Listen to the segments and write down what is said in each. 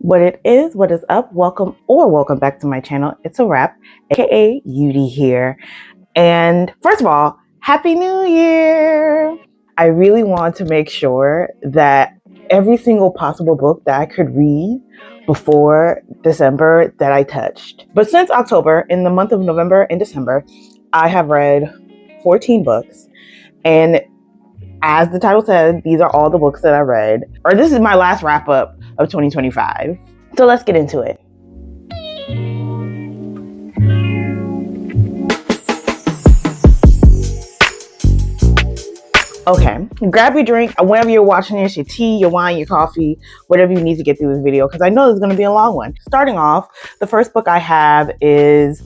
What it is, what is up, welcome back to my channel. It's a wrap, aka Yudi here. And first of all, Happy New Year! I really want to make sure that every single possible book that I could read before December that I touched. But since October, in the month of November and December, I have read 14 books. And as the title said, these are all the books that I read. Or this is my last wrap up of 2025. So let's get into it. Okay, grab your drink whenever you're watching this, your tea, your wine, your coffee, whatever you need to get through this video, because I know this is going to be a long one. Starting off, the first book I have is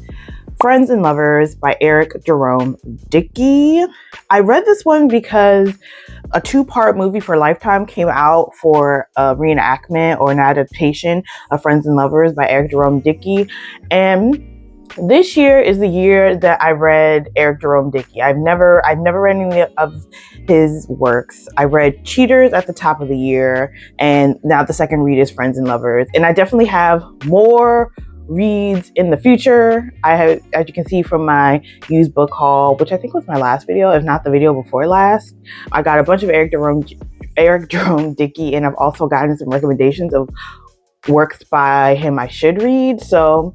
Friends and Lovers by Jerome Dickey. I read this one because a two-part movie for Lifetime came out for a reenactment or an adaptation of Friends and Lovers by Jerome Dickey. And this year is the year that I read Jerome Dickey. I've never read any of his works. I read Cheaters at the top of the year, and now the second read is Friends and Lovers. And I definitely have more reads in the future. I have, as you can see from my used book haul, which I think was my last video, if not the video before last, I got a bunch of Jerome Dickey, and I've also gotten some recommendations of works by him I should read. So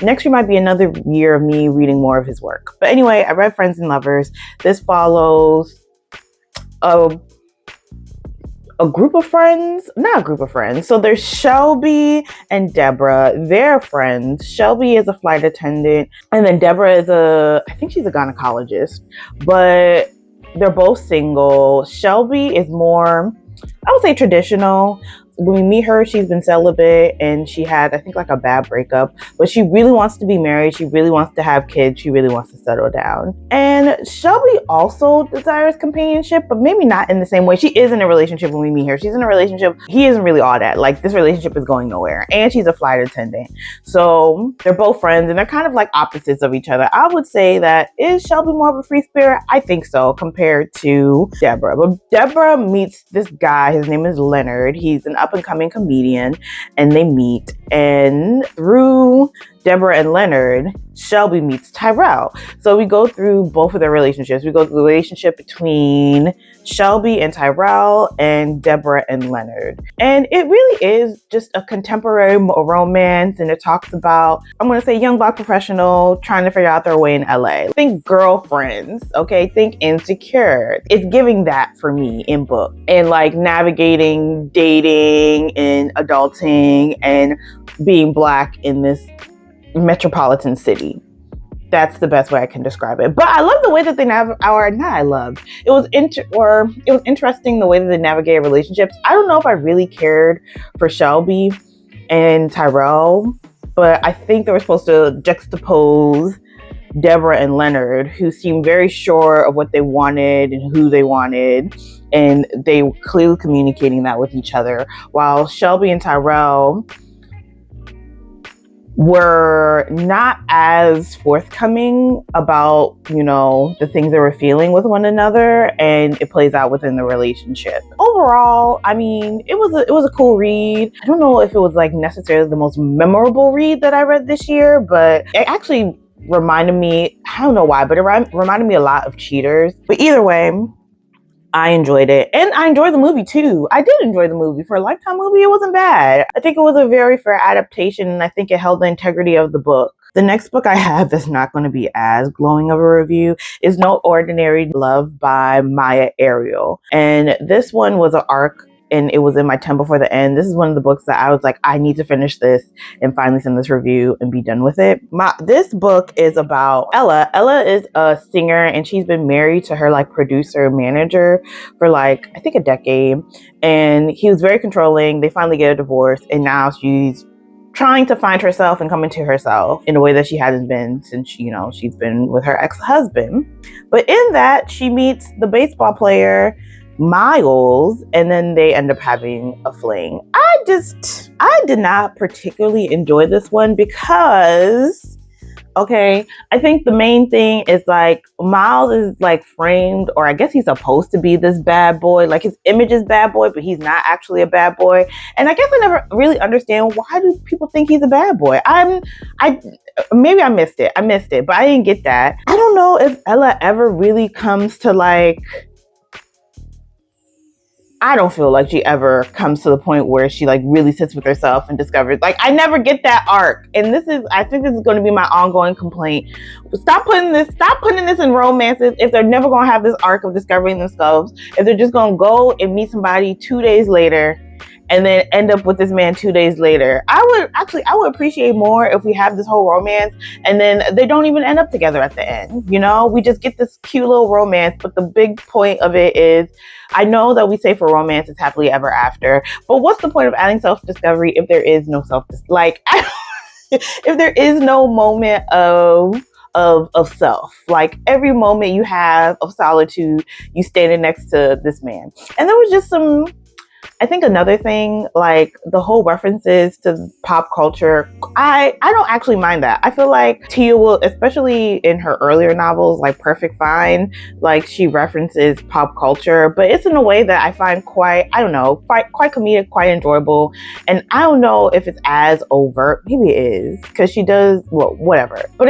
next year might be another year of me reading more of his work. But anyway, I read Friends and Lovers. This follows a group of friends, not a group of friends. So there's Shelby and Deborah. They're friends. Shelby is a flight attendant, and then Deborah is I think she's a gynecologist, but they're both single. Shelby is more, I would say, traditional. When we meet her, she's been celibate and she had, I think, like a bad breakup, but she really wants to be married. She really wants to have kids. She really wants to settle down. And Shelby also desires companionship, but maybe not in the same way. She is in a relationship when we meet her. She's in a relationship. He isn't really all that. Like, this relationship is going nowhere. And she's a flight attendant. So they're both friends and they're kind of like opposites of each other. I would say that, is Shelby more of a free spirit? I think so, compared to Deborah. But Deborah meets this guy. His name is Leonard. He's an up-and-coming comedian, and they meet, and through Deborah and Leonard, Shelby meets Tyrell. So we go through both of their relationships. We go through the relationship between Shelby and Tyrell and Deborah and Leonard. And it really is just a contemporary romance, and it talks about, I'm going to say, young Black professional trying to figure out their way in LA. Think Girlfriends, okay? Think Insecure. It's giving that for me in book. And like navigating dating and adulting and being Black in this metropolitan city. That's the best way I can describe it. But I love the way that they it was interesting the way that they navigate relationships. I don't know if I really cared for Shelby and Tyrell, but I think they were supposed to juxtapose Deborah and Leonard, who seemed very sure of what they wanted and who they wanted, and they were clearly communicating that with each other, while Shelby and Tyrell were not as forthcoming about, the things they were feeling with one another, and it plays out within the relationship. Overall, I mean, it was a cool read. I don't know if it was like necessarily the most memorable read that I read this year, but it actually reminded me, I don't know why, but it reminded me a lot of Cheaters. But either way, I enjoyed it. And I enjoyed the movie too. I did enjoy the movie. For a Lifetime movie, it wasn't bad. I think it was a very fair adaptation, and I think it held the integrity of the book. The next book I have that's not going to be as glowing of a review is No Ordinary Love by Myah, Ariel. And this one was an arc, and it was in my 10 before the end. This is one of the books that I was like, I need to finish this and finally send this review and be done with it. This book is about Ella. Ella is a singer, and she's been married to her like producer manager for like, I think, a decade. And he was very controlling. They finally get a divorce, and now she's trying to find herself and come into herself in a way that she hasn't been since, she's been with her ex-husband. But in that, she meets the baseball player Miles, and then they end up having a fling. I did not particularly enjoy this one because Okay, I think the main thing is like Miles is like framed, or I guess he's supposed to be this bad boy. Like his image is bad boy, but he's not actually a bad boy. And I guess I never really understand, why do people think he's a bad boy? I maybe I missed it. But I didn't get that. I don't know if Ella ever really comes to like, I don't feel like she ever comes to the point where she like really sits with herself and discovers, like, I never get that arc. And I think this is going to be my ongoing complaint. Stop putting this in romances if they're never going to have this arc of discovering themselves. If they're just going to go and meet somebody 2 days later and then end up with this man 2 days later. I would appreciate more if we have this whole romance and then they don't even end up together at the end. You know, we just get this cute little romance, but the big point of it is, I know that we say for romance it's happily ever after, but what's the point of adding self-discovery if there is no if there is no moment of self? Like every moment you have of solitude, you standing next to this man. And there was just I think another thing, like the whole references to pop culture, I don't actually mind that. I feel like Tia will, especially in her earlier novels, like Perfect Fine, like she references pop culture, but it's in a way that I find quite comedic, quite enjoyable. And I don't know if it's as overt. Maybe it is, because she does, well, whatever. But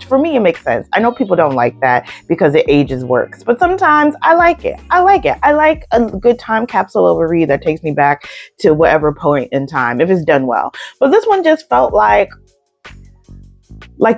for me, it makes sense. I know people don't like that because it ages works, but sometimes I like it. I like a good time capsule of a read that takes me back to whatever point in time, if it's done well. But this one just felt like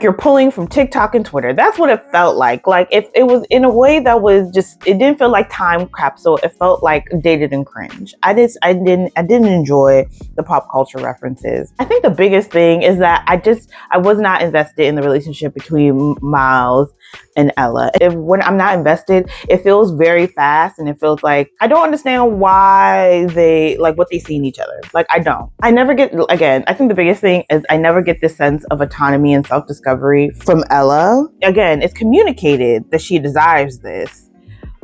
you're pulling from TikTok and Twitter. That's what it felt like. Like if it was in a way that was just, it didn't feel like time capsule. It felt like dated and cringe. I didn't enjoy the pop culture references. I think the biggest thing is that I was not invested in the relationship between Miles and Ella. When I'm not invested, it feels very fast, and it feels like I don't understand why they like what they see in each other. Like I never get, again, I think the biggest thing is I never get this sense of autonomy and self-discovery from Ella. Again, it's communicated that she desires this,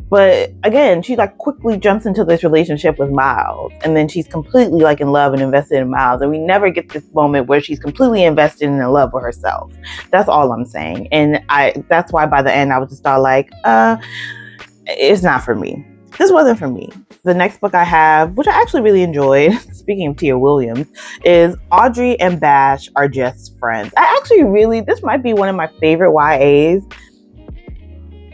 but again, she like quickly jumps into this relationship with Miles, and then she's completely like in love and invested in Miles, and we never get this moment where she's completely invested and in love with herself. That's all I'm saying. And that's why by the end I was just all like, it's not for me. This wasn't for me. The next book I have, which I actually really enjoyed, speaking of Tia Williams, is Audre and Bash Are Just Friends. This might be one of my favorite YAs.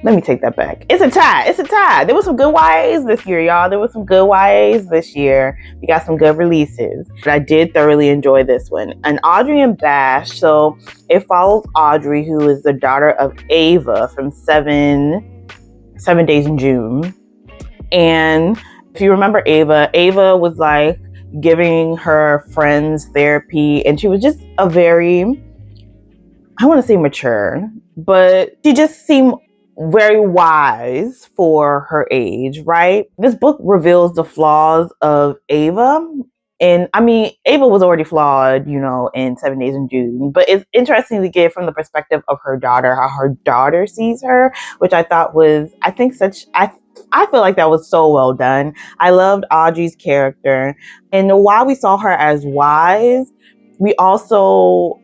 Let me take that back. It's a tie. There was some good YAs this year, y'all. We got some good releases. But I did thoroughly enjoy this one. And Audre and Bash, so it follows Audre, who is the daughter of Ava from 7 Days in June. And if you remember Ava was like giving her friends therapy, and she was just a very, I want to say mature, but she just seemed very wise for her age, right? This book reveals the flaws of Ava. And I mean, Ava was already flawed, in 7 Days in June, but it's interesting to get from the perspective of her daughter, how her daughter sees her, which I thought was, I feel like that was so well done. I loved Audrey's character. And while we saw her as wise, we also,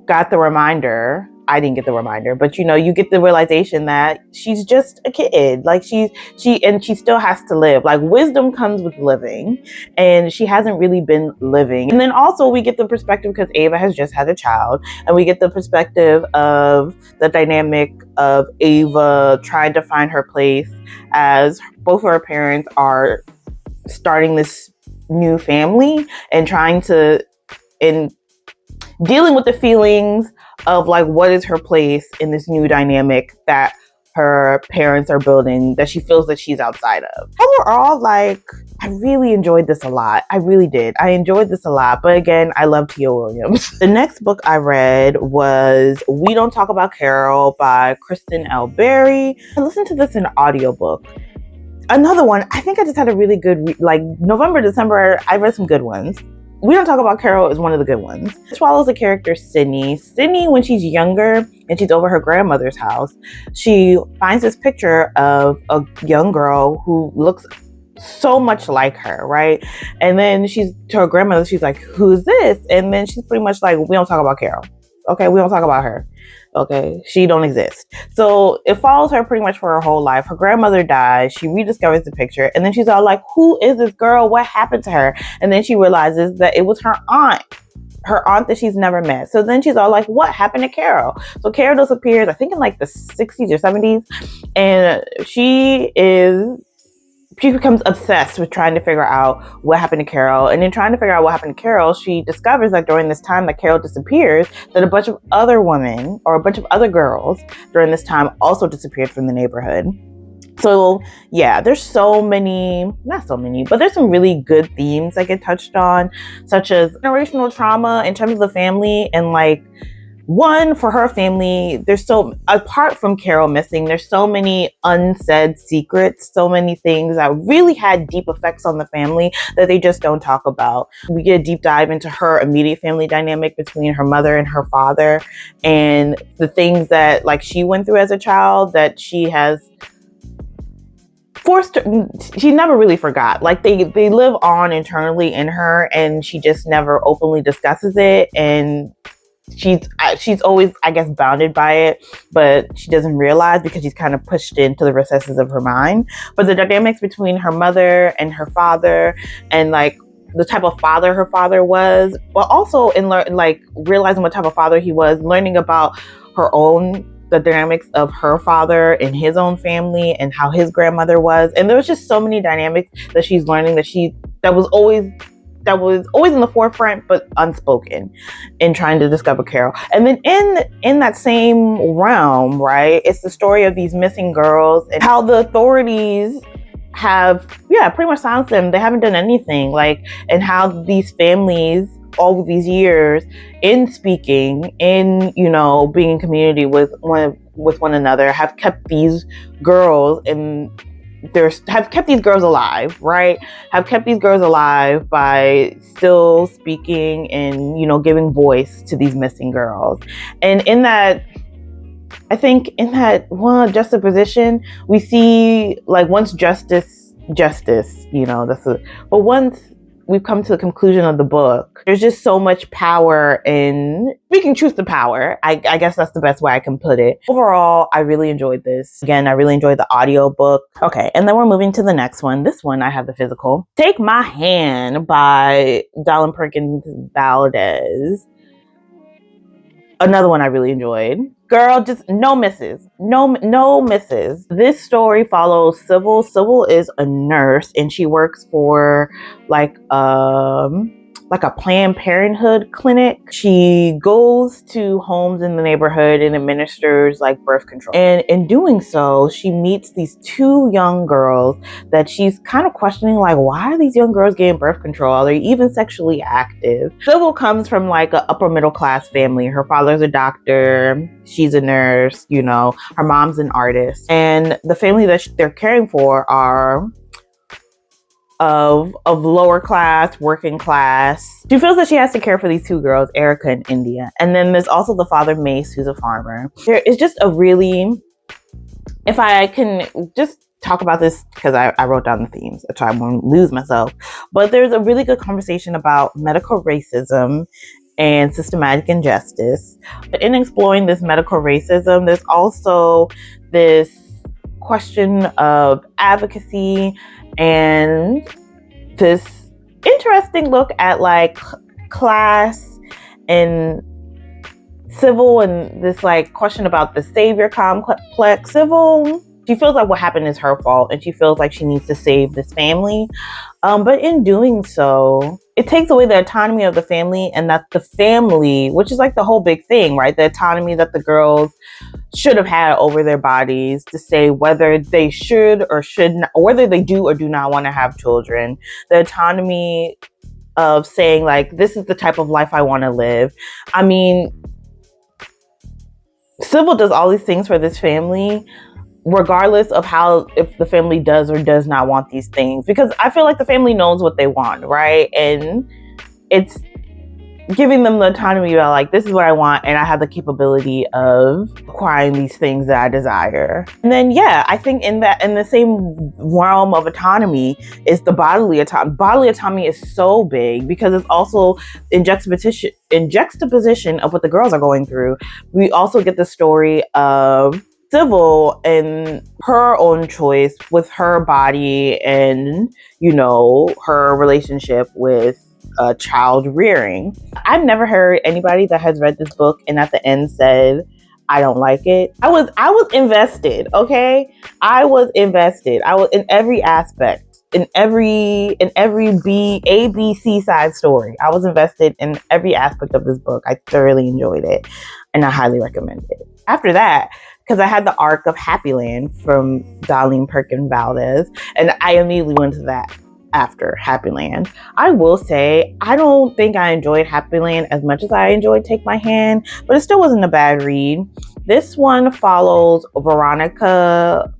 got the reminder. I didn't get the reminder, but you get the realization that she's just a kid. Like she still has to live. Like wisdom comes with living, and she hasn't really been living. And then also we get the perspective, because Ava has just had a child, and we get the perspective of the dynamic of Ava trying to find her place as both of her parents are starting this new family and dealing with the feelings of like, what is her place in this new dynamic that her parents are building, that she feels that she's outside of. Overall, like, I really enjoyed this a lot. I really did. I enjoyed this a lot. But again, I love Tia Williams. The next book I read was We Don't Talk About Carol by Kristen L. Berry. I listened to this in an audiobook. Another one, I think I just had a really good, November, December, I read some good ones. We Don't Talk About Carol is one of the good ones. It follows the character Sydney. Sydney, when she's younger and she's over her grandmother's house, she finds this picture of a young girl who looks so much like her, right? And then she's to her grandmother, she's like, who's this? And then she's pretty much like, we don't talk about Carol. Okay, we don't talk about her. Okay, she don't exist. So it follows her pretty much for her whole life. Her grandmother dies. She rediscovers the picture, and then she's all like, "Who is this girl? What happened to her?" And then she realizes that it was her aunt that she's never met. So then she's all like, "What happened to Carol?" So Carol disappears, I think in like the 60s or 70s, and she becomes obsessed with trying to figure out what happened to Carol. And in trying to figure out what happened to Carol, she discovers that during this time that Carol disappears, that a bunch of other women or a bunch of other girls during this time also disappeared from the neighborhood. So yeah, there's not so many, but there's some really good themes that get touched on, such as generational trauma in terms of the family. And like, one, for her family, apart from Carol missing, there's so many unsaid secrets, so many things that really had deep effects on the family that they just don't talk about. We get a deep dive into her immediate family dynamic between her mother and her father, and the things that like she went through as a child that she has she never really forgot. Like they live on internally in her, and she just never openly discusses it. And she's always, I guess, bounded by it, but she doesn't realize because she's kind of pushed into the recesses of her mind. But the dynamics between her mother and her father, and like the type of father her father was, but also in like realizing what type of father he was, learning about the dynamics of her father and his own family and how his grandmother was. And there was just so many dynamics that she's learning that was always in the forefront, but unspoken in trying to discover Carol. And then in that same realm, right, it's the story of these missing girls and how the authorities have, pretty much silenced them. They haven't done anything, like, and how these families all of these years in speaking, in, being in community with one another, have kept these girls have kept these girls alive, right? Have kept these girls alive by still speaking and, giving voice to these missing girls. And in that, I think in that juxtaposition, we see like once justice, but once we've come to the conclusion of the book, there's just so much power in speaking truth to power. I guess that's the best way I can put it. Overall, I really enjoyed this. Again, I really enjoyed the audio book. Okay, and then we're moving to the next one. This one, I have the physical. Take My Hand by Dolen, Perkins, Valdez. Another one I really enjoyed. Girl, just no misses. No misses. This story follows Sybil. Sybil is a nurse, and she works for like a Planned Parenthood clinic. She goes to homes in the neighborhood and administers like birth control. And in doing so, she meets these two young girls that she's kind of questioning, like, why are these young girls getting birth control? Are they even sexually active? Sybil comes from like an upper middle class family. Her father's a doctor. She's a nurse, her mom's an artist. And the family that they're caring for are of lower class, working class. She feels that she has to care for these two girls, Erica and India. And then there's also the father, Mace, who's a farmer. There is just a really, if I can just talk about this, because I wrote down the themes, so I won't lose myself. But there's a really good conversation about medical racism and systematic injustice. But in exploring this medical racism, there's also this question of advocacy and this interesting look at like class and civil, and this like question about the savior complex. Civil, she feels like what happened is her fault, and she feels like she needs to save this family. But in doing so, it takes away the autonomy of the family, and that the family, which is like the whole big thing, right? The autonomy that the girls should have had over their bodies to say whether they should or should not, or whether they do or do not want to have children. The autonomy of saying like, this is the type of life I want to live. I mean, Sybil does all these things for this family, regardless of if the family does or does not want these things, because I feel like the family knows what they want, right? And giving them the autonomy about like, this is what I want, and I have the capability of acquiring these things that I desire. And then yeah, I think in the same realm of autonomy is the bodily autonomy. Bodily autonomy is so big because it's also in juxtaposition of what the girls are going through. We also get the story of Civil and her own choice with her body and, you know, her relationship with child rearing. I've never heard anybody that has read this book and at the end said, I don't like it. I was invested, okay? I was invested. I was in every aspect, in every A, B, C side story. I was invested in every aspect of this book. I thoroughly enjoyed it and I highly recommend it. After that, because I had the arc of Happy Land from Dolen, Perkins, Valdez, and I immediately went to that after Happy Land. I will say, I don't think I enjoyed Happy Land as much as I enjoyed Take My Hand, but it still wasn't a bad read. This one follows Veronica,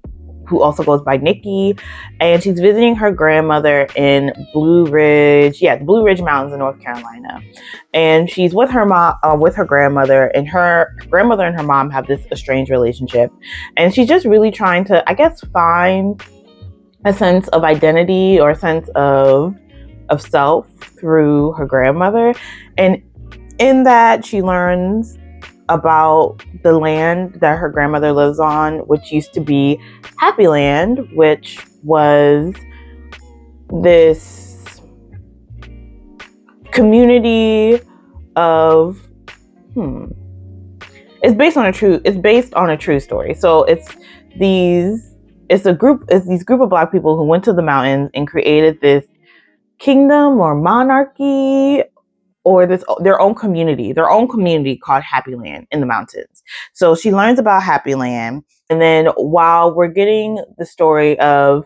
who also goes by Nikki, and she's visiting her grandmother in Blue Ridge Mountains in North Carolina. And she's with her mom, with her grandmother, and her grandmother and her mom have this estranged relationship. And she's just really trying to, I guess, find a sense of identity or a sense of self through her grandmother. And in that, she learns about the land that her grandmother lives on, which used to be Happy Land, which was this community of it's based on a true story. So it's these group of Black people who went to the mountains and created this kingdom or monarchy or their own community called Happy Land in the mountains. So she learns about Happy Land, and then while we're getting the story of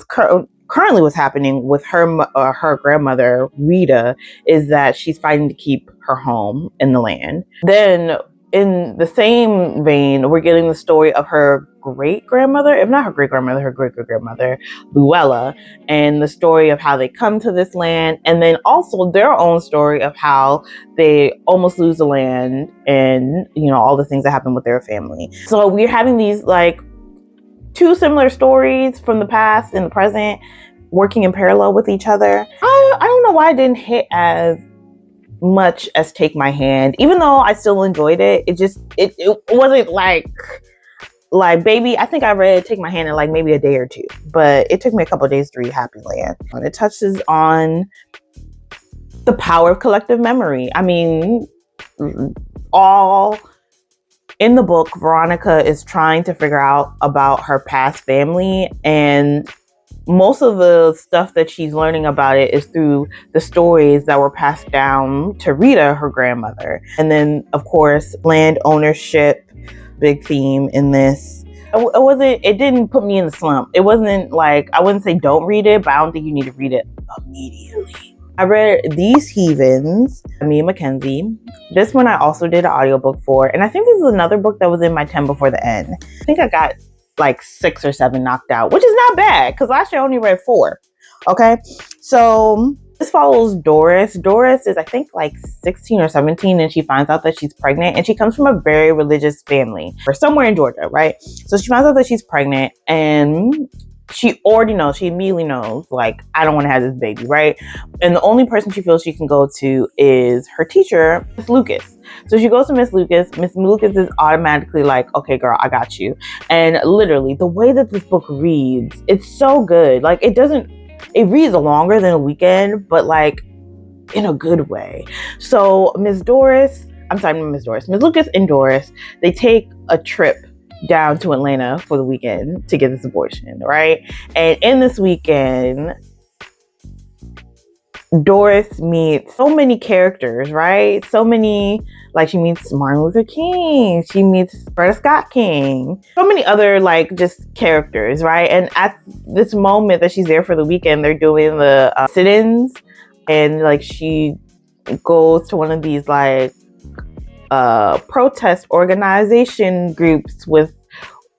currently what's happening with her grandmother Rita is that she's fighting to keep her home in the land. Then in the same vein, we're getting the story of her great-grandmother, if not her great-grandmother, her great-great-grandmother, Luella, and the story of how they come to this land, and then also their own story of how they almost lose the land and, you know, all the things that happen with their family. So we're having these like two similar stories from the past and the present working in parallel with each other. I don't know why it didn't hit as much as Take My Hand, even though I still enjoyed it. It wasn't like baby. I think I read Take My Hand in like maybe a day or two, but it took me a couple of days to read Happy Land. And it touches on the power of collective memory. I mean, all in the book, Veronica is trying to figure out about her past family, and most of the stuff that she's learning about it is through the stories that were passed down to Rita, her grandmother. And then, of course, land ownership, big theme in this. It didn't put me in the slump. It wasn't like, I wouldn't say don't read it, but I don't think you need to read it immediately. I read These Heathens, me and McKenzie. This one I also did an audiobook for, and I think this is another book that was in my 10 before the end. I think I got like 6 or 7 knocked out, which is not bad because last year I only read 4. Okay, so this follows Doris. Doris is, I think, like 16 or 17, and she finds out that she's pregnant, and she comes from a very religious family or somewhere in Georgia, right? So she finds out that she's pregnant, and she immediately knows, like, I don't want to have this baby, right? And the only person she feels she can go to is her teacher, Miss Lucas. So she goes to Miss Lucas. Miss Lucas is automatically like, okay, girl, I got you. And literally, the way that this book reads, it's so good. Like, it reads longer than a weekend, but like in a good way. So Miss Lucas and Doris, they take a trip down to Atlanta for the weekend to get this abortion, right? And in this weekend, Doris meets so many characters, right? So many, like she meets Martin Luther King, she meets Berta Scott King, so many other like just characters, right? And at this moment that she's there for the weekend, they're doing the Citchens, and like she goes to one of these like protest organization groups with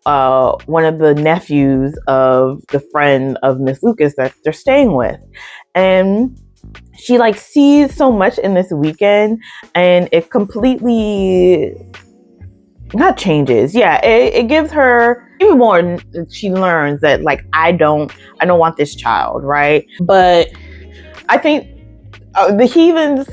one of the nephews of the friend of Miss Lucas that they're staying with. And she like sees so much in this weekend, and it completely not changes. Yeah, it gives her even more. She learns that like I don't want this child, right? But I think the Heathens,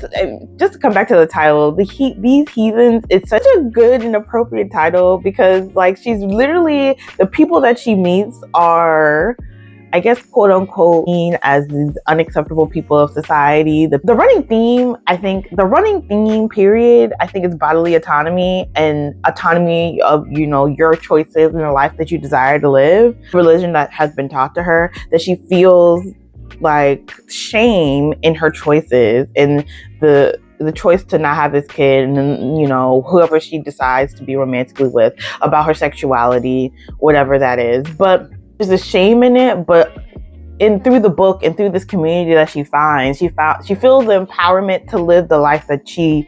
just to come back to the title, these Heathens, it's such a good and appropriate title because like she's literally, the people that she meets are, I guess, quote unquote, seen as these unacceptable people of society. The running theme, period, I think is bodily autonomy and autonomy of, you know, your choices in the life that you desire to live. Religion that has been taught to her, that she feels like shame in her choices and the choice to not have this kid, and then, you know, whoever she decides to be romantically with, about her sexuality, whatever that is. But there's a shame in it, but through the book and through this community that she finds, she feels the empowerment to live the life that she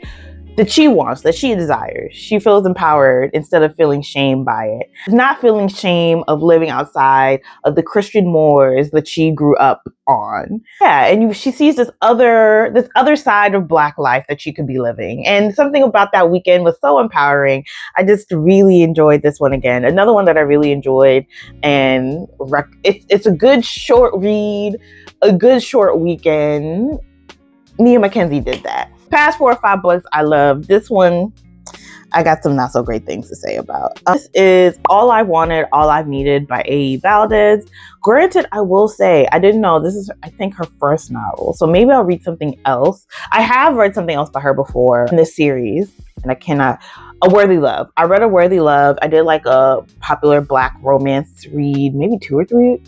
wants, that she desires. She feels empowered instead of feeling shame by it. Not feeling shame of living outside of the Christian mores that she grew up on. Yeah, and she sees this other side of Black life that she could be living. And something about that weekend was so empowering. I just really enjoyed this one again. Another one that I really enjoyed, and it's a good short read, a good short weekend. Me and McKenzie did that. Past 4 or 5 books I love. This one, I got some not so great things to say about. This is All I Wanted, All I've Needed by A.E. Valdez. Granted, I will say, I didn't know, this is, I think, her first novel. So maybe I'll read something else. I have read something else by her before in this series, and A Worthy Love. I read A Worthy Love. I did like a popular Black romance read maybe 2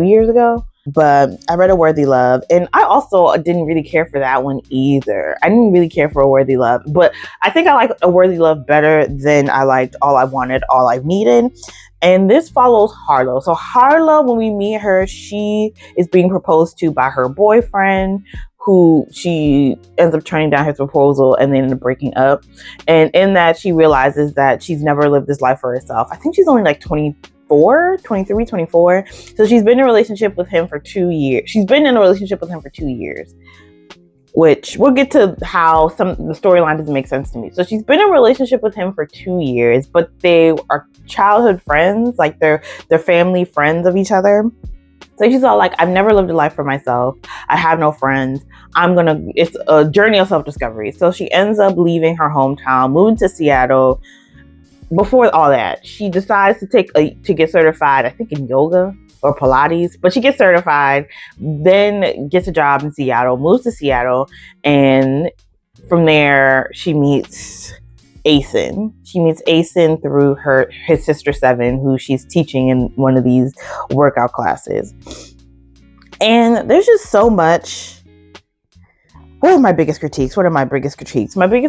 years ago. But I read A Worthy Love, and I also didn't really care for that one either. I didn't really care for A Worthy Love, but I think I liked A Worthy Love better than I liked All I Wanted, All I've Needed. And this follows Harlow. So Harlow, when we meet her, she is being proposed to by her boyfriend, who she ends up turning down his proposal and then end up breaking up. And in that, she realizes that she's never lived this life for herself. I think she's only like 23, 24. So she's been in a relationship with him for 2 years. Which we'll get to how the storyline doesn't make sense to me. So she's been in a relationship with him for 2 years, but they are childhood friends, like they're family friends of each other. So she's all like, I've never lived a life for myself. I have no friends. It's a journey of self-discovery. So she ends up leaving her hometown, moving to Seattle. Before all that, she decides to get certified, I think in yoga or Pilates, but she gets certified, then gets a job in Seattle, moves to Seattle, and from there she meets Asen. She meets Asen through his sister Seven, who she's teaching in one of these workout classes. And there's just so much. What are my biggest critiques? My biggest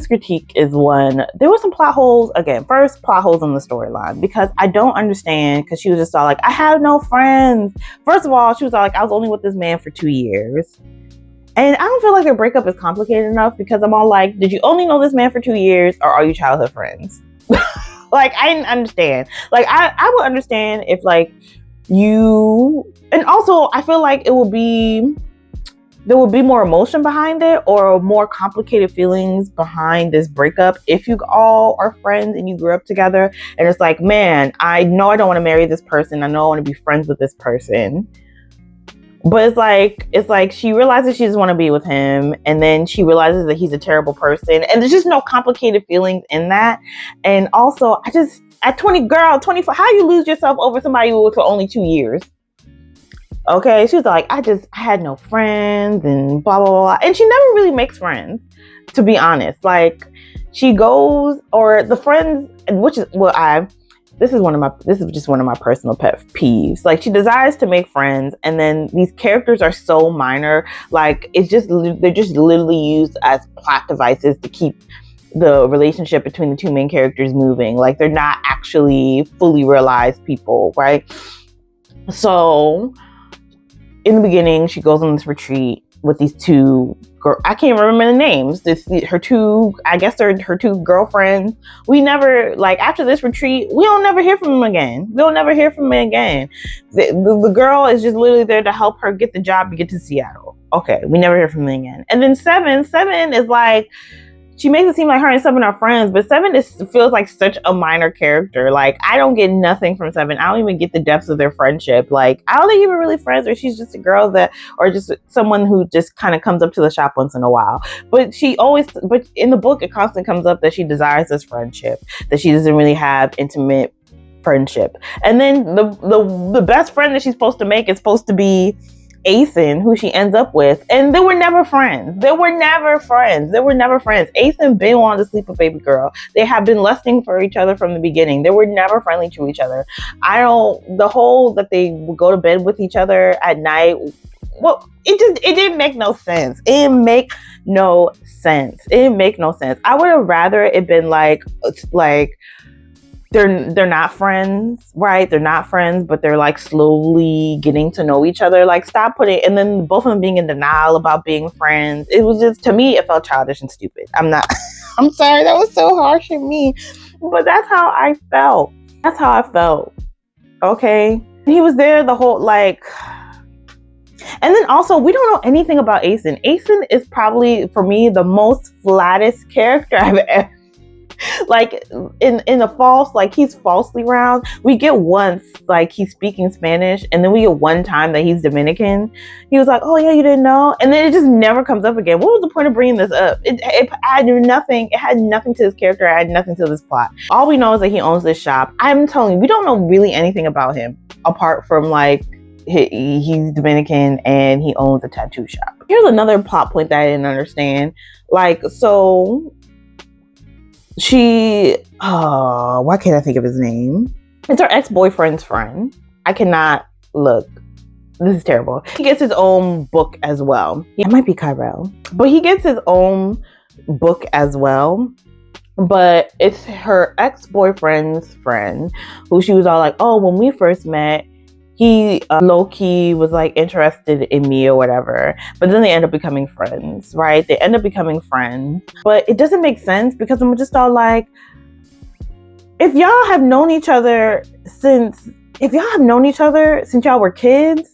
critique is there were some plot holes. Again, first, plot holes in the storyline, because I don't understand, because she was just all like, I have no friends. First of all, she was all like, I was only with this man for 2 years. And I don't feel like their breakup is complicated enough, because I'm all like, did you only know this man for 2 years, or are you childhood friends? Like, I didn't understand. Like, I would understand if like you, and also I feel like there will be more emotion behind it, or more complicated feelings behind this breakup if you all are friends and you grew up together. And it's like, man, I know I don't want to marry this person. I know I want to be friends with this person. But it's like she realizes she doesn't want to be with him, and then she realizes that he's a terrible person, and there's just no complicated feelings in that. And also, at 24, how you lose yourself over somebody who was for only 2 years? Okay, she was like, I had no friends and blah, blah, blah. And she never really makes friends, to be honest. Like, she goes, or the friends, which is, this is just one of my personal pet peeves. Like, she desires to make friends, and then these characters are so minor. Like, they're just literally used as plot devices to keep the relationship between the two main characters moving. Like, they're not actually fully realized people, right? So in the beginning, she goes on this retreat with these two I can't remember the names. Her two girlfriends. We never, like, after this retreat, we don't never hear from them again. The girl is just literally there to help her get the job to get to Seattle. Okay, we never hear from them again. And then Seven is like, she makes it seem like her and Seven are friends, but Seven feels like such a minor character. Like, I don't get nothing from Seven. I don't even get the depths of their friendship. Like, I don't think even really friends, or she's just a girl or just someone who just kind of comes up to the shop once in a while. But in the book, it constantly comes up that she desires this friendship, that she doesn't really have intimate friendship. And then the best friend that she's supposed to make is supposed to be Asen, who she ends up with, and they were never friends. Asen been wanting to sleep with baby girl. They have been lusting for each other from the beginning. They were never friendly to each other. The whole that they would go to bed with each other at night, well, it didn't make no sense. It didn't make no sense. I would have rather it been like they're not friends, right? They're not friends, but they're like slowly getting to know each other. Like, stop putting, and then both of them being in denial about being friends. It was just, to me, it felt childish and stupid. I'm sorry, that was so harsh on me, but that's how I felt. Okay. He was there the whole, like, and then also, we don't know anything about Asen. Asen is probably, for me, the most flattest character I've ever, like, in the false, like, he's falsely round. We get once, like, he's speaking Spanish, and then we get one time that he's Dominican. He was like, oh yeah, you didn't know? And then it just never comes up again. What was the point of bringing this up? It had nothing. It had nothing to his character. It had nothing to this plot. All we know is that he owns this shop. I'm telling you, we don't know really anything about him apart from, like, he's Dominican and he owns a tattoo shop. Here's another plot point that I didn't understand. Like, so why can't I think of his name? It's her ex-boyfriend's friend. I cannot look. This is terrible. He gets his own book as well. It might be Kyrell, but he gets his own book as well. But it's her ex-boyfriend's friend, who she was all like, oh, when we first met, he low-key was like interested in me or whatever, but then they end up becoming friends, right? But it doesn't make sense, because I'm just all like, if y'all have known each other since y'all were kids,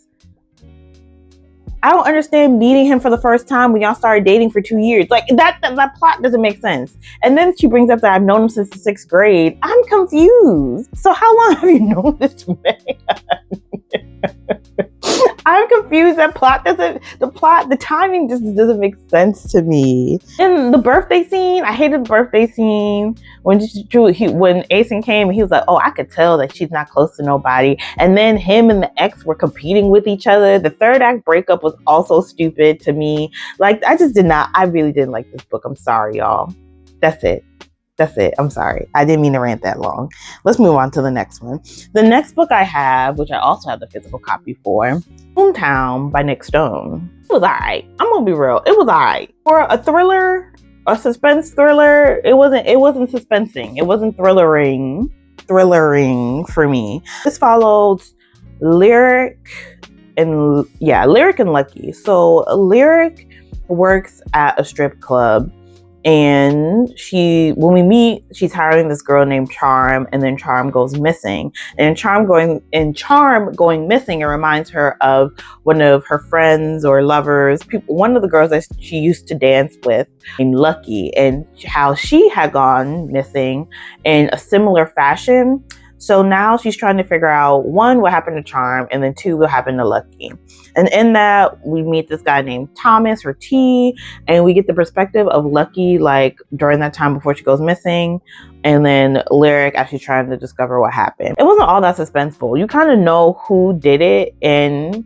I don't understand meeting him for the first time when y'all started dating for 2 years. Like, that plot doesn't make sense. And then she brings up that I've known him since the 6th grade. I'm confused. So how long have you known this man? I'm confused. The timing just doesn't make sense to me. And the birthday scene, I hated the birthday scene when Asen came and he was like, oh, I could tell that she's not close to nobody. And then him and the ex were competing with each other. The third act breakup was also stupid to me. Like, I really didn't like this book. I'm sorry, y'all. That's it. I'm sorry. I didn't mean to rant that long. Let's move on to the next one. The next book I have, which I also have the physical copy for, Boomtown by Nick Stone. It was alright. I'm gonna be real. It was alright. For a thriller, a suspense thriller, it wasn't suspensing. It wasn't thrillering for me. This followed Lyric and Lucky. So Lyric works at a strip club, and when we meet, she's hiring this girl named Charm, and then Charm goes missing. And Charm going missing, it reminds her of one of her friends or lovers, one of the girls that she used to dance with, named Lucky, and how she had gone missing in a similar fashion. So now she's trying to figure out, 1, what happened to Charm, and then 2, what happened to Lucky. And in that, we meet this guy named Thomas, or T, and we get the perspective of Lucky, like, during that time before she goes missing, and then Lyric actually trying to discover what happened. It wasn't all that suspenseful. You kind of know who did it, and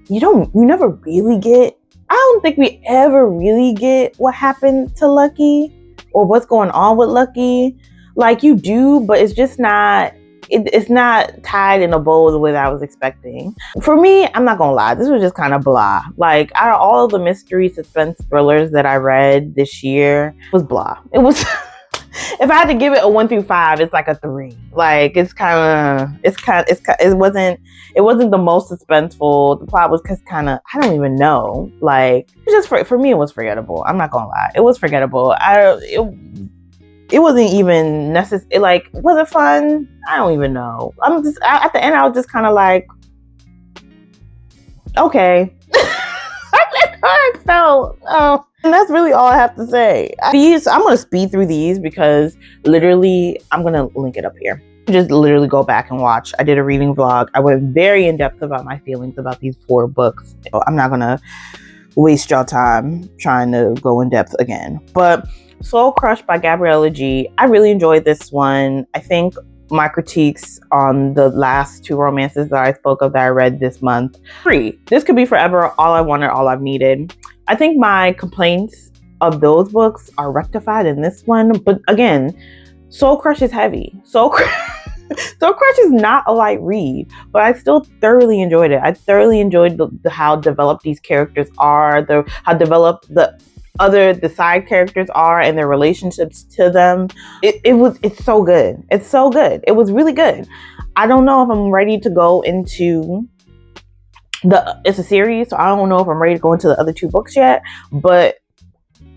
you never really get, I don't think we ever really get what happened to Lucky, or what's going on with Lucky. Like, you do, but it's just not, it's not tied in a bow the way that I was expecting. For me, I'm not gonna lie, this was just kind of blah. Like, out of all of the mystery suspense thrillers that I read this year, it was blah. It was if I had to give it a 1 through 5, it's like a 3. Like, it wasn't the most suspenseful. The plot was just kind of, I don't even know. Like, just for me, it was forgettable. I'm not gonna lie, it was forgettable. It wasn't even necessary. Like, was it fun? I don't even know. At the end, I was just kind of like, okay. I felt. Oh, and that's really all I have to say. I'm gonna speed through these because literally, I'm gonna link it up here. Just literally go back and watch. I did a reading vlog. I went very in depth about my feelings about these 4 books. I'm not gonna waste y'all time trying to go in depth again. But Soul Crush by Gabriela G. I really enjoyed this one. I think my critiques on the last 2 romances that I spoke of that I read this month. 3. This Could Be Forever, All I Wanted, All I've Needed. I think my complaints of those books are rectified in this one. But again, Soul Crush is heavy. Soul Crush is not a light read, but I still thoroughly enjoyed it. I thoroughly enjoyed how developed these characters are, how developed the side characters are and their relationships to them. It's so good. It's so good. It was really good. I don't know if I'm ready to go into it's a series, so I don't know if I'm ready to go into the other 2 books yet, but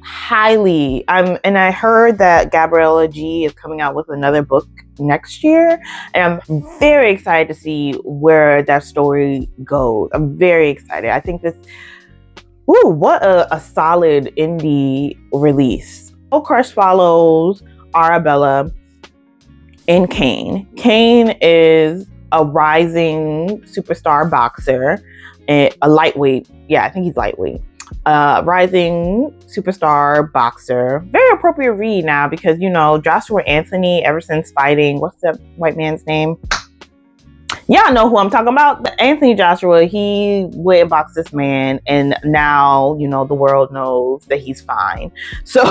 highly, and I heard that Gabriela G is coming out with another book next year, and I'm very excited to see where that story goes. I'm very excited. I think this, what a solid indie release. Soul Crush follows Arabella and Kane. Kane is a rising superstar boxer, a lightweight. Yeah, I think he's lightweight. Rising superstar boxer. Very appropriate read now because, you know, Joshua Anthony, ever since fighting, what's that white man's name? Y'all know who I'm talking about. Anthony Joshua, he went and boxed this man, and now, you know, the world knows that he's fine. So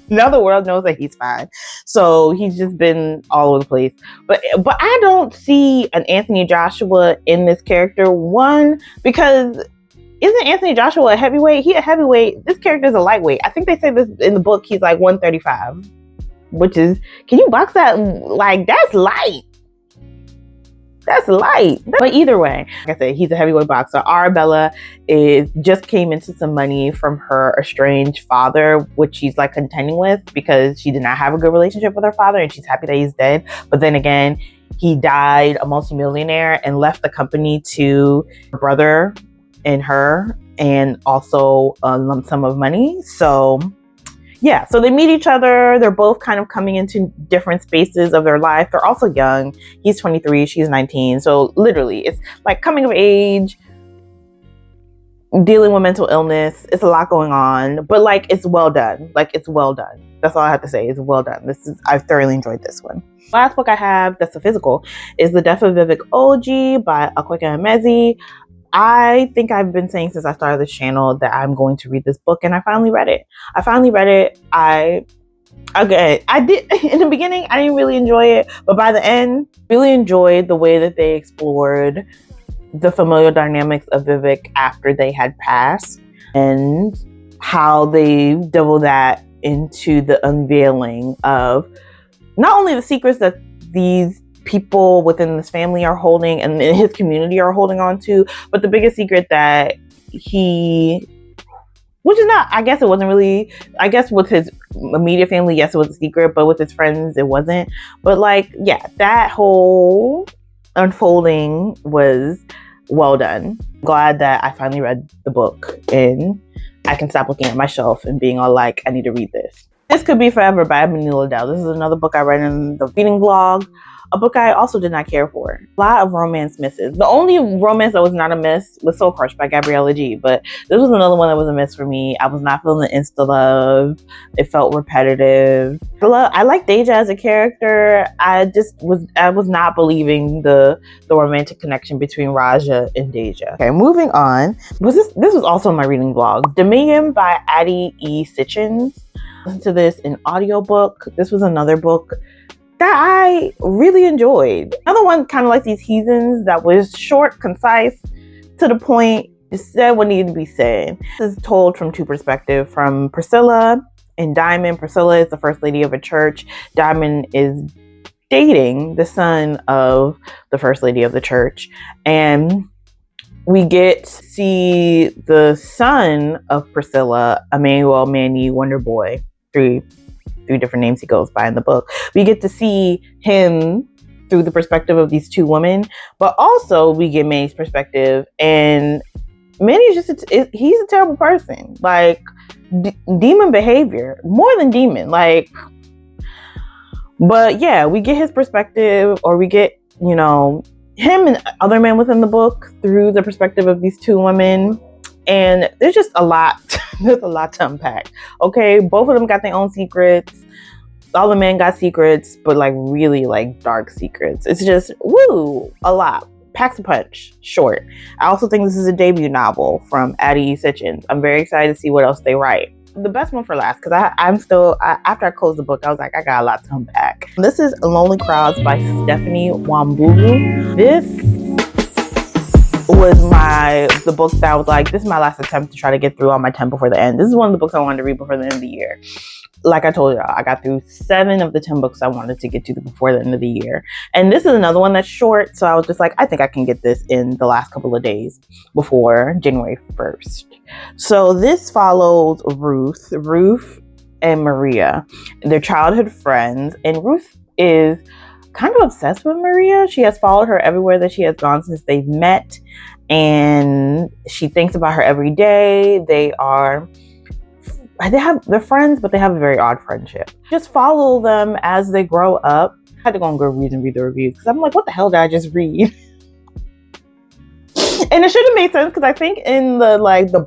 now the world knows that he's fine. So he's just been all over the place. But I don't see an Anthony Joshua in this character. One, because isn't Anthony Joshua a heavyweight? He a heavyweight. This character is a lightweight. I think they say this in the book. He's like 135, which is, can you box that? Like, that's light. That's light. But either way, like I said, he's a heavyweight boxer. Arabella just came into some money from her estranged father, which she's like contending with because she did not have a good relationship with her father, and she's happy that he's dead. But then again, he died a multimillionaire and left the company to her brother and her, and also a lump sum of money. So yeah, so they meet each other. They're both kind of coming into different spaces of their life. They're also young. He's 23, she's 19. So literally, it's like coming of age, dealing with mental illness. It's a lot going on, but like, it's well done. Like, it's well done. That's all I have to say. It's well done. I've thoroughly enjoyed this one. Last book I have that's a physical is The Death of Vivek OG by Akwake and Emezi. I think I've been saying since I started this channel that I'm going to read this book, and I finally read it. I did in the beginning, I didn't really enjoy it, but by the end, really enjoyed the way that they explored the familial dynamics of Vivek after they had passed, and how they double that into the unveiling of not only the secrets that these people within this family are holding and his community are holding on to, but the biggest secret that which is not, I guess it wasn't really, I guess with his immediate family, yes, it was a secret, but with his friends, it wasn't. But like, yeah, that whole unfolding was well done. Glad that I finally read the book and I can stop looking at my shelf and being all like, I need to read this. This Could Be Forever by Ebony and LaDelle. This is another book I read in the reading vlog. A book I also did not care for. A lot of romance misses. The only romance that was not a miss was Soul Crush by Gabriela G. But this was another one that was a miss for me. I was not feeling the insta love. It felt repetitive. I like Deja as a character. I was not believing the romantic connection between Raja and Deja. Okay, moving on. This was also in my reading vlog. Dominion by Addie E. Citchens. Listen to this in audiobook. This was another book that I really enjoyed. Another one kind of like these Heathens that was short, concise, to the point, just said what needed to be said. This is told from 2 perspectives, from Priscilla and Diamond. Priscilla is the first lady of a church. Diamond is dating the son of the first lady of the church. And we get to see the son of Priscilla, Emmanuel, Manny, Wonder Boy, 3 different names he goes by in the book. We get to see him through the perspective of these 2 women, but also we get May's perspective, and Manny's just he's a terrible person. Like demon behavior, more than demon. Like, but yeah, we get his perspective, or we get, you know, him and other men within the book through the perspective of these two women. And there's just a lot. There's a lot to unpack. Okay, both of them got their own secrets. All the men got secrets, but like really like dark secrets. It's just woo, a lot. Packs a punch, short. I also think this is a debut novel from Addie Citchens. I'm very excited to see what else they write. The best one for last, because I'm still, after I closed the book, I was like, I got a lot to unpack. This is Lonely Crowds by Stephanie Wambugu. This was the book that I was like, this is my last attempt to try to get through all my 10 before the end. This is one of the books I wanted to read before the end of the year. Like I told y'all, I got through 7 of the 10 books I wanted to get to before the end of the year. And this is another one that's short. So I was just like, I think I can get this in the last couple of days before January 1st. So this follows Ruth and Maria. They're childhood friends. And Ruth is kind of obsessed with Maria. She has followed her everywhere that she has gone since they've met. And she thinks about her every day. They're friends, but they have a very odd friendship. Just follow them as they grow up. I had to go on Goodreads and read the reviews because I'm like, what the hell did I just read? And it should have made sense because I think in the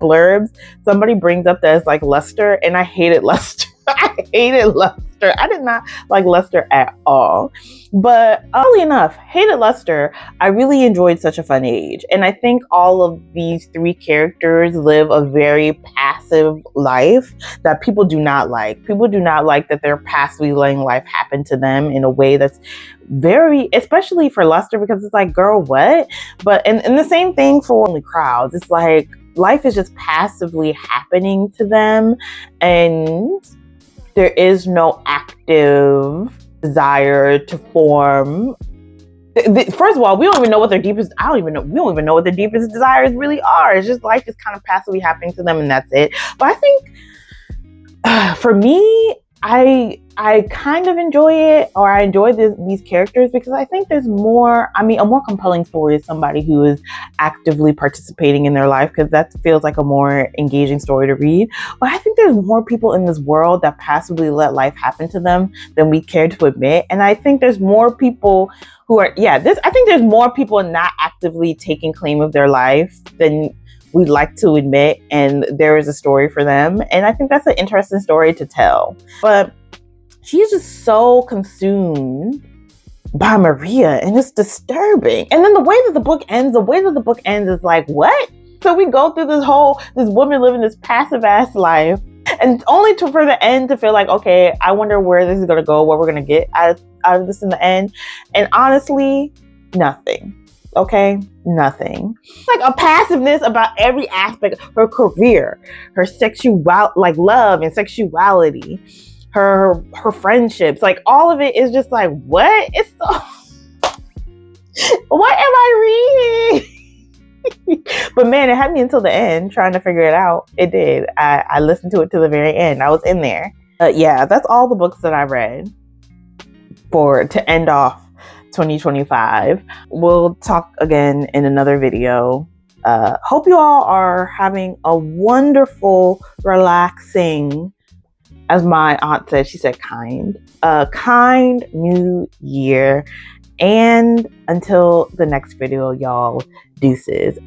blurbs, somebody brings up that it's like Lester, and I hated Lester. I hated Lester. I did not like Lester at all. But oddly enough, hated Lester. I really enjoyed Such a Fun Age. And I think all of these 3 characters live a very passive life that people do not like. People do not like that they're passively letting life happen to them in a way that's very, especially for Lester, because it's like, girl, what? But and the same thing for Lonely Crowds. It's like life is just passively happening to them, and there is no active desire to form. First of all, we don't even know what their deepest, we don't even know what their deepest desires really are. It's just life is kind of passively happening to them, and that's it. But I think for me, I kind of enjoy it, or I enjoy these characters because I think there's more, a more compelling story is somebody who is actively participating in their life, because that feels like a more engaging story to read. But I think there's more people in this world that passively let life happen to them than we care to admit. And I think there's more people who are, I think there's more people not actively taking claim of their life than we'd like to admit, and there is a story for them. And I think that's an interesting story to tell. But she's just so consumed by Maria, and it's disturbing. And then the way that the book ends is like, what? So we go through this woman living this passive ass life, and only for the end to feel like, okay, I wonder where this is going to go, what we're going to get out of this in the end. And honestly, nothing. Okay, nothing. Like a passiveness about every aspect, her career, her love and sexuality, her friendships, like all of it is just like, what? It's so, what am I reading? But man, it had me until the end trying to figure it out. It did. I listened to it to the very end. I was in there. Yeah, that's all the books that I read to end off 2025. We'll talk again in another video. Hope you all are having a wonderful, relaxing, as my aunt said, she said kind new year. And until the next video, y'all, deuces.